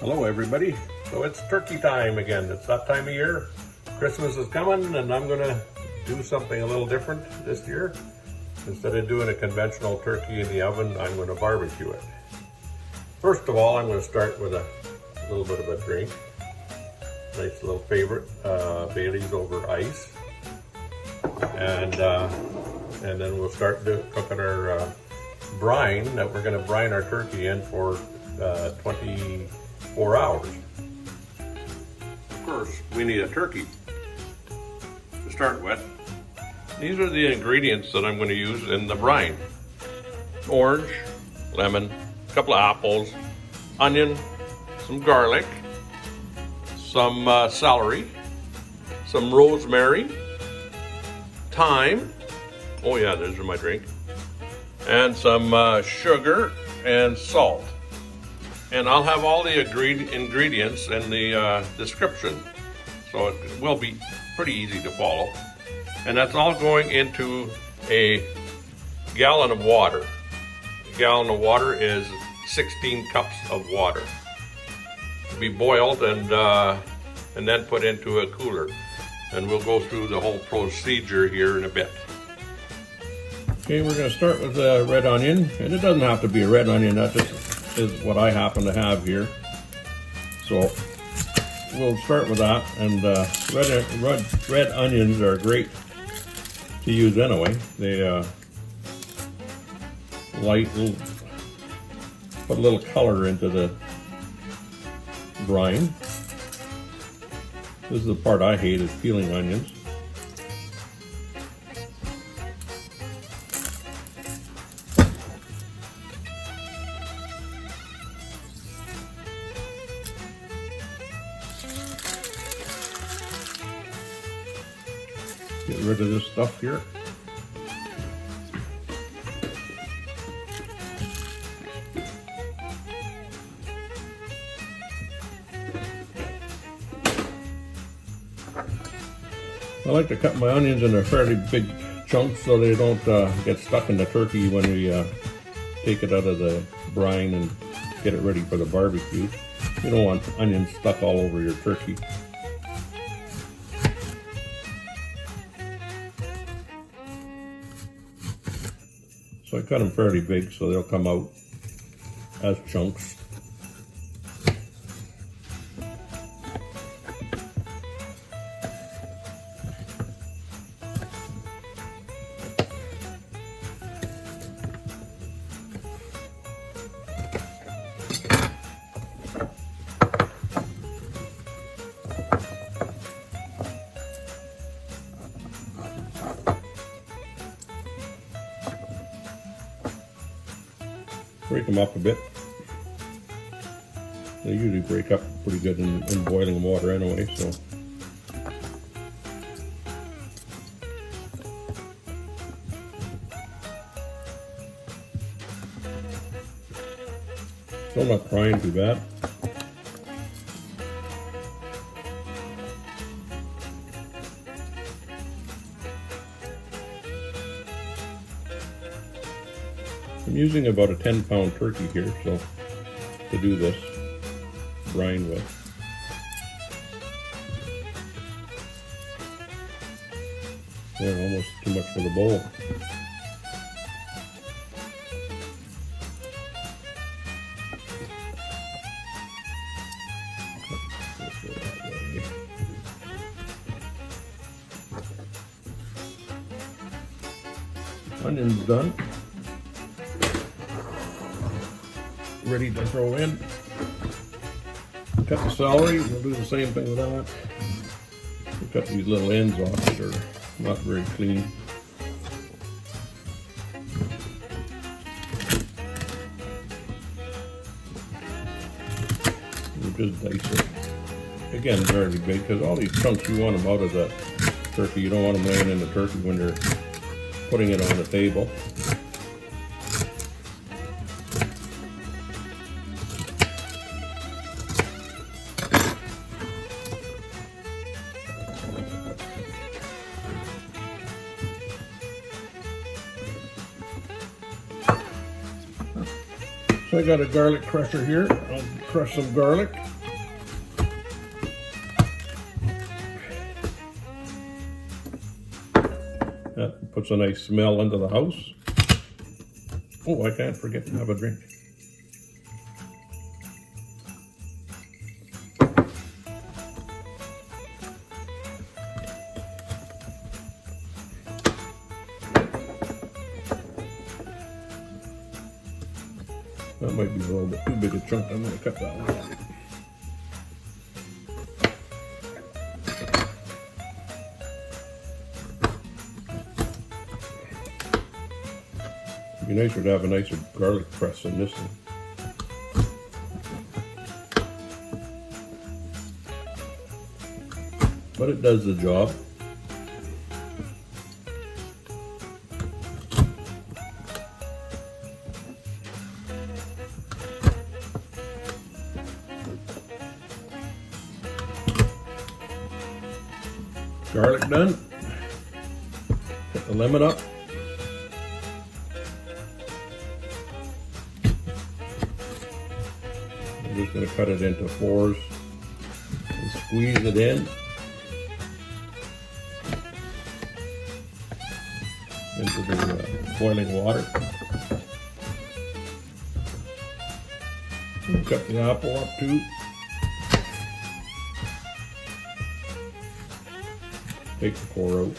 Hello everybody. So it's turkey time again. It's that time of year. Christmas is coming and I'm gonna do something a little different this year. Instead of doing a conventional turkey in the oven, I'm gonna barbecue it. First of all, I'm gonna start with a little bit of a drink. Nice little favorite, Bailey's over ice. And then we'll start cooking our brine that we're gonna brine our turkey in for 24 hours. Of course, we need a turkey to start with. These are the ingredients that I'm going to use in the brine. Orange, lemon, a couple of apples, onion, some garlic, some celery, some rosemary, thyme, oh yeah, those are my drink, and some sugar and salt. And I'll have all the ingredients in the description, so it will be pretty easy to follow. And that's all going into a gallon of water. A gallon of water is 16 cups of water to be boiled and then put into a cooler. And we'll go through the whole procedure here in a bit. Okay, we're going to start with the red onion, and it doesn't have to be a red onion. That just is what I happen to have here. So we'll start with that. And red onions are great to use anyway. They put a little color into the brine. This is the part I hate, is peeling onions. Get rid of this stuff here. I like to cut my onions into fairly big chunks so they don't get stuck in the turkey when we take it out of the brine and get it ready for the barbecue. You don't want onions stuck all over your turkey. So I cut them fairly big so they'll come out as chunks. Break them up a bit. They usually break up pretty good in boiling water anyway, so. Still not frying too bad. I'm using about a 10-pound turkey here, so to do this brine with. Yeah, almost too much for the bowl. Onion's done. Ready to throw in. Cut the celery, we'll do the same thing with that. We'll cut these little ends off that are not very clean. We'll just dice it. Again, very big, because all these chunks, you want them out of the turkey. You don't want them laying in the turkey when you're putting it on the table. So I got a garlic crusher here. I'll crush some garlic. puts a nice smell into the house. Oh, I can't forget to have a drink. That might be a little bit too big a chunk. I'm going to cut that one out. It'd be nicer to have a nicer garlic press in this one. But it does the job. Garlic done. Put the lemon up. I'm just going to cut it into fours and squeeze it in. Into the boiling water. And cut the apple up too. Take the core out.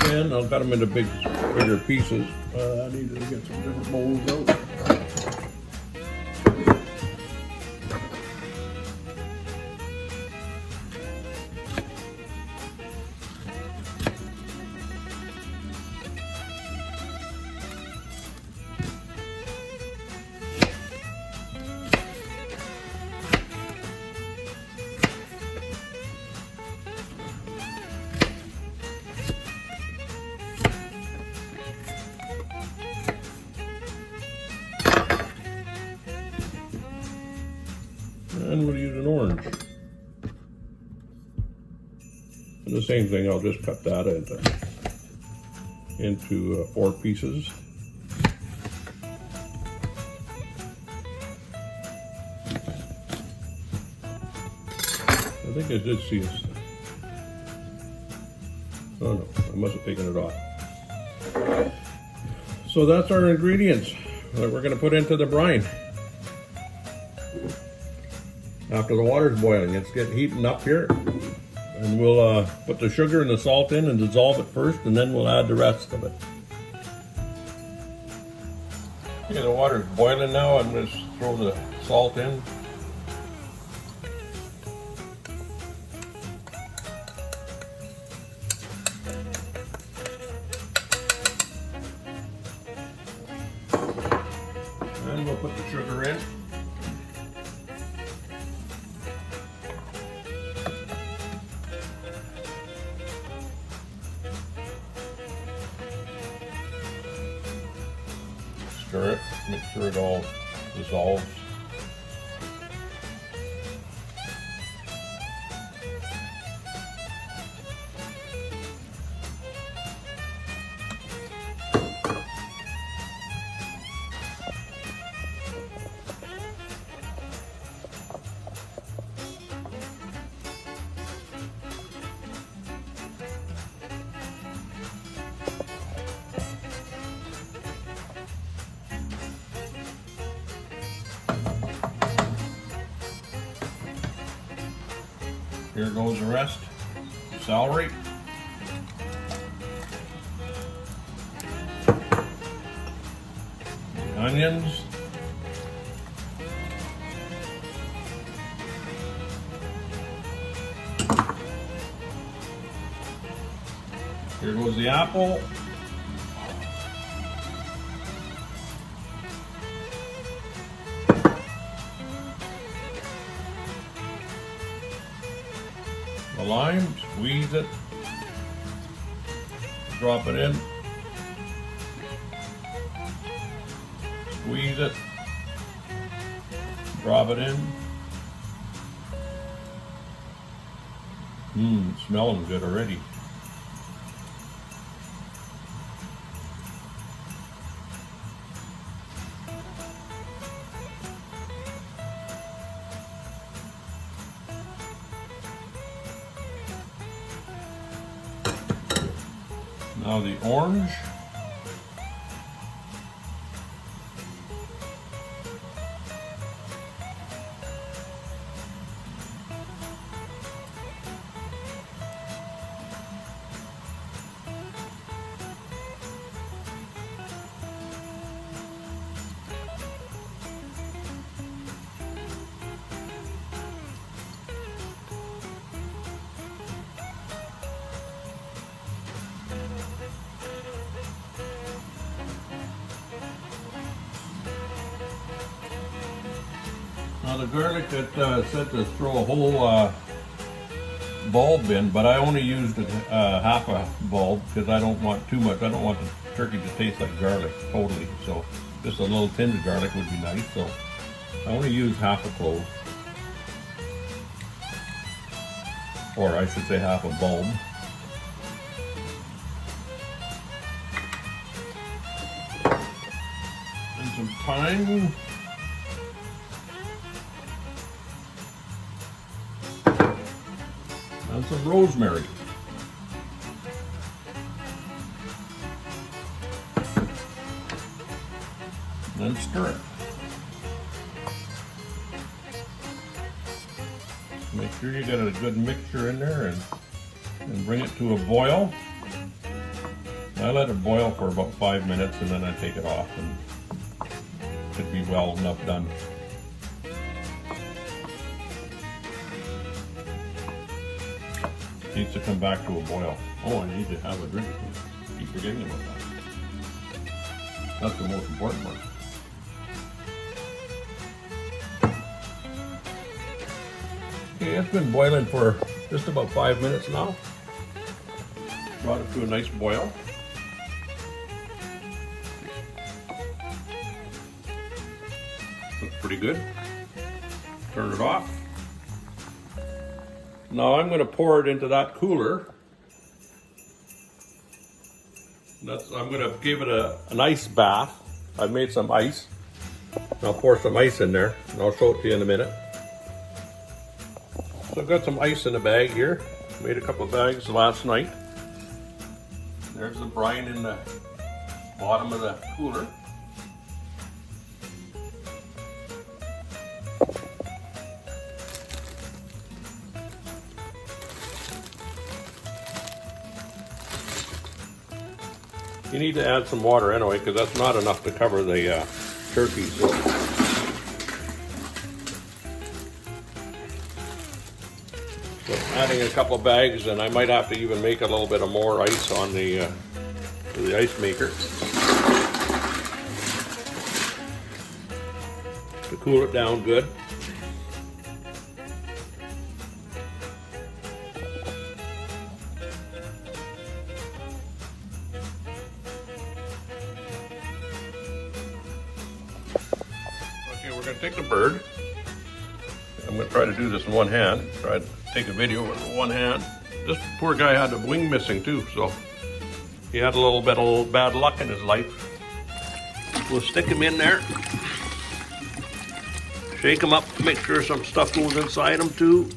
And I'll cut them into bigger pieces. I needed to get some different bowls out. And we'll use an orange. And the same thing, I'll just cut that into 4 pieces. I think I did see this. Oh no, I must have taken it off. So that's our ingredients that we're going to put into the brine. After the water's boiling, it's getting heating up here, and we'll put the sugar and the salt in and dissolve it first, and then we'll add the rest of it. Okay, the water's boiling now. I'm going to throw the salt in. And we'll put the sugar in. Stir it, make sure it all dissolves. Here goes the rest. Celery. The onions. Here goes the apple. The lime, squeeze it, drop it in, squeeze it, drop it in, It's smelling good already. Now the orange. Now the garlic that said to throw a whole bulb in, but I only used half a bulb because I don't want too much. I don't want the turkey to taste like garlic totally. So just a little tinge of garlic would be nice. So I only used half a clove, or I should say half a bulb. And some thyme. And some rosemary. Then stir it. Make sure you get a good mixture in there and bring it to a boil. I let it boil for about 5 minutes and then I take it off and it should be well enough done. Needs to come back to a boil. Oh, I need to have a drink. I keep forgetting about that. That's the most important part. Okay, it's been boiling for just about 5 minutes now. Brought it to a nice boil. Looks pretty good. Turn it off. Now I'm going to pour it into that cooler. I'm going to give it an ice bath. I've made some ice. I'll pour some ice in there and I'll show it to you in a minute. So I've got some ice in a bag here. Made a couple of bags last night. There's the brine in the bottom of the cooler. You need to add some water anyway, because that's not enough to cover the turkey. So adding a couple of bags, and I might have to even make a little bit of more ice on the ice maker to cool it down good. We're going to take the bird. I'm going to try to do this in one hand. Try to take a video with one hand. This poor guy had a wing missing too, so he had a little bit of bad luck in his life. We'll stick him in there. Shake him up, make sure some stuff goes inside him too.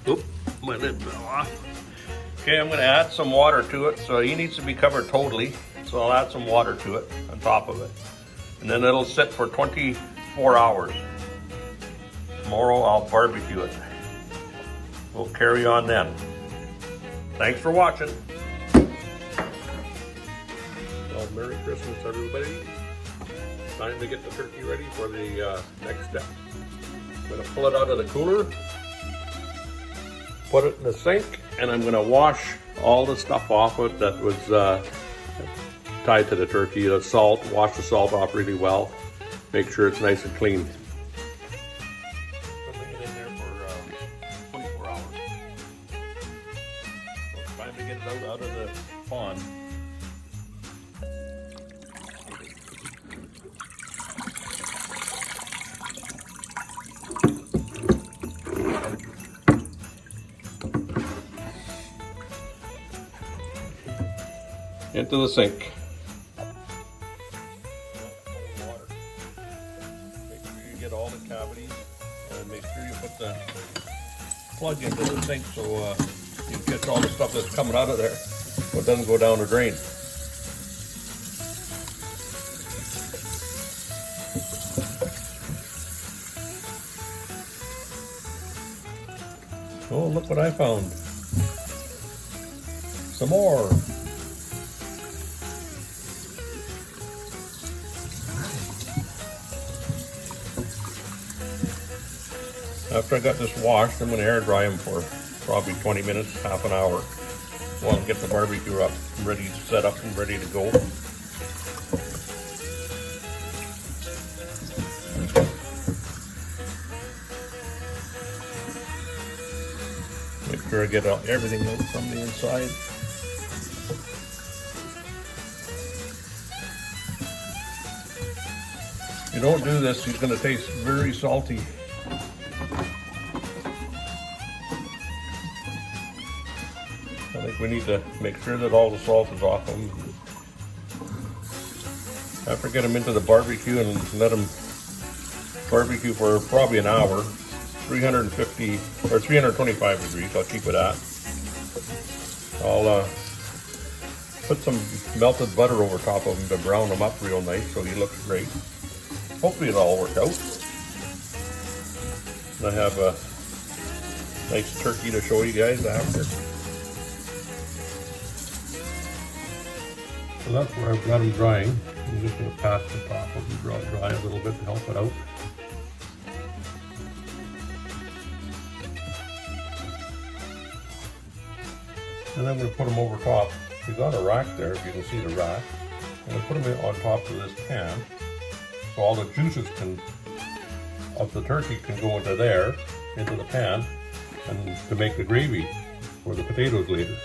Oop, my lid fell off. Okay, I'm going to add some water to it. So he needs to be covered totally. So I'll add some water to it on top of it. And then it'll sit for 24 hours. Tomorrow I'll barbecue it. We'll carry on then. Thanks for watching. Well, Merry Christmas, everybody. Time to get the turkey ready for the next step. I'm going to pull it out of the cooler. Put it in the sink, and I'm going to wash all the stuff off it that was tied to the turkey. The salt, wash the salt off really well. Make sure it's nice and clean. Put it in there for 24 hours. So it's time to get it out of the pond. into the sink. Make sure you get all the cavities, and make sure you put the plug into the sink so you catch all the stuff that's coming out of there so it doesn't go down the drain. Oh, look what I found. Some more. After I got this washed, I'm going to air dry them for probably 20 minutes, half an hour, while I get the barbecue up, ready, set up and ready to go. Make sure I get everything out from the inside. If you don't do this, it's going to taste very salty. I think we need to make sure that all the salt is off them. After get them into the barbecue and let them barbecue for probably an hour, 350 or 325 degrees, I'll keep it at. I'll put some melted butter over top of them to brown them up real nice so he looks great. Hopefully it'll all work out. And I have a nice turkey to show you guys after. So that's where I've got them drying. I'm just going to pass the top of them dry a little bit to help it out. And I'm going to put them over top. We've got a rack there, if you can see the rack. I'm going to put them on top of this pan, so all the juices of the turkey can go into there, into the pan, and to make the gravy for the potatoes later.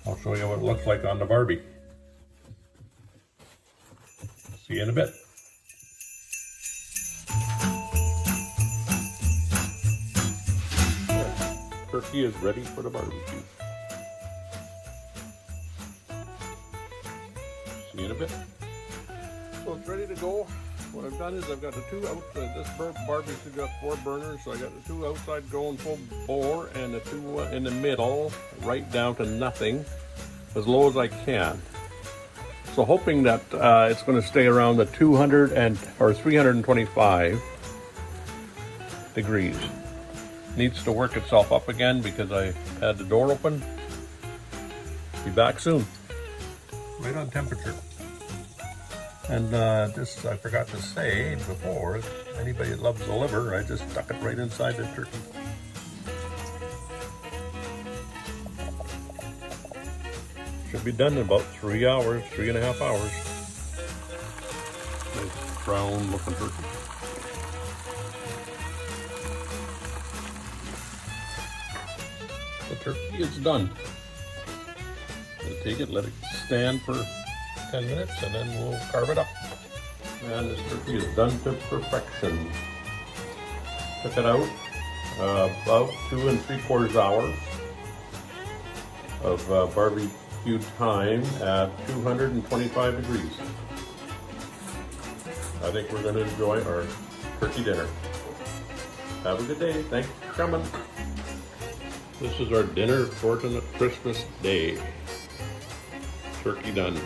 I'll show you what it looks like on the Barbie. See you in a bit. Turkey is ready for the barbecue. See you in a bit. So it's ready to go. What I've done is I've got the two out. This barbecue got 4 burners, so I got the 2 outside going full bore and the 2 in the middle, right down to nothing, as low as I can. So hoping that it's going to stay around the 200 or 325 degrees. Needs to work itself up again because I had the door open. Be back soon. Right on temperature. And this I forgot to say before, anybody that loves the liver, I just stuck it right inside the turkey. Should be done in about 3 hours, 3.5 hours. Nice brown looking turkey. The turkey is done. We'll take it, let it stand for 10 minutes, and then we'll carve it up. And this turkey is done to perfection. Took it out about 2 3/4 hours of barbecued thyme at 225 degrees. I think we're going to enjoy our turkey dinner. Have a good day. Thanks for coming. This is our dinner for Christmas Day. Turkey done.